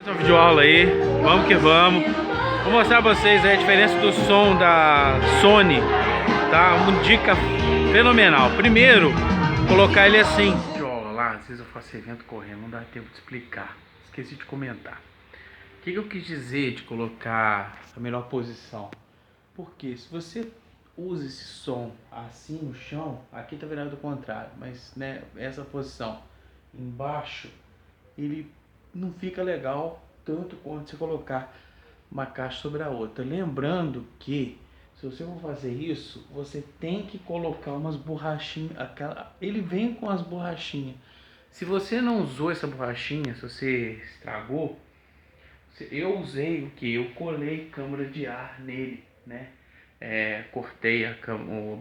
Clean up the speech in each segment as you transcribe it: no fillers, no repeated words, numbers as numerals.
Uma videoaula aí, vamos que vamos. Vou mostrar pra vocês a diferença do som da Sony, tá? Uma dica fenomenal. Primeiro, colocar ele assim. Videoaula lá, às vezes eu faço evento correndo, não dá tempo de explicar. Esqueci de comentar. O que eu quis dizer de colocar a melhor posição? Porque se você usa esse som assim no chão, aqui tá virado ao contrário, mas né, essa posição embaixo, ele não fica legal tanto quanto você colocar uma caixa sobre a outra. Lembrando que se você for fazer isso, você tem que colocar umas borrachinhas, ele vem com as borrachinhas. Se você não usou essa borrachinha, se você estragou, eu usei o que? Eu colei câmara de ar nele, né? Cortei a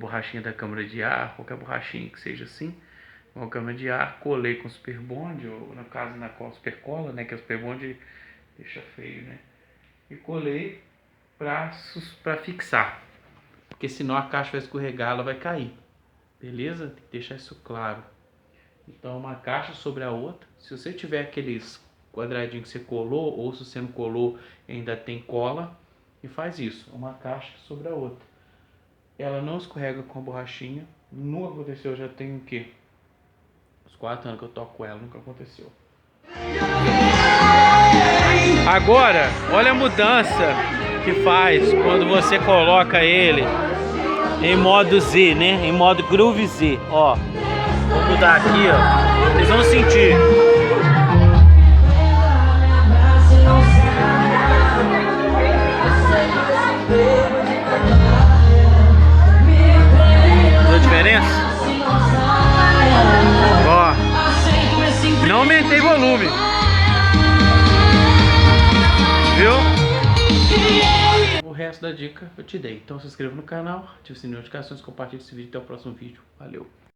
borrachinha da câmara de ar, qualquer borrachinha que seja assim, com a câmara de ar, colei com super bond, ou no caso na super cola, né? Que a super bond deixa feio, né? E colei pra fixar, porque senão a caixa vai escorregar, ela vai cair, beleza? Tem que deixar isso claro. Então uma caixa sobre a outra. Se você tiver aqueles quadradinhos que você colou, ou se você não colou ainda tem cola, e faz isso, uma caixa sobre a outra. Ela não escorrega com a borrachinha. Nunca aconteceu, já tem o quê? Uns 4 anos que eu toco ela, nunca aconteceu. Agora, olha a mudança que faz quando você coloca ele em modo Z, né? Em modo Groove Z, ó. Vou mudar aqui, ó. Vocês vão sentir. Viu a diferença? Ó. Não aumentei volume. Viu? O resto da dica eu te dei. Então se inscreva no canal, ative o sininho de notificações, compartilhe esse vídeo. Até o próximo vídeo. Valeu!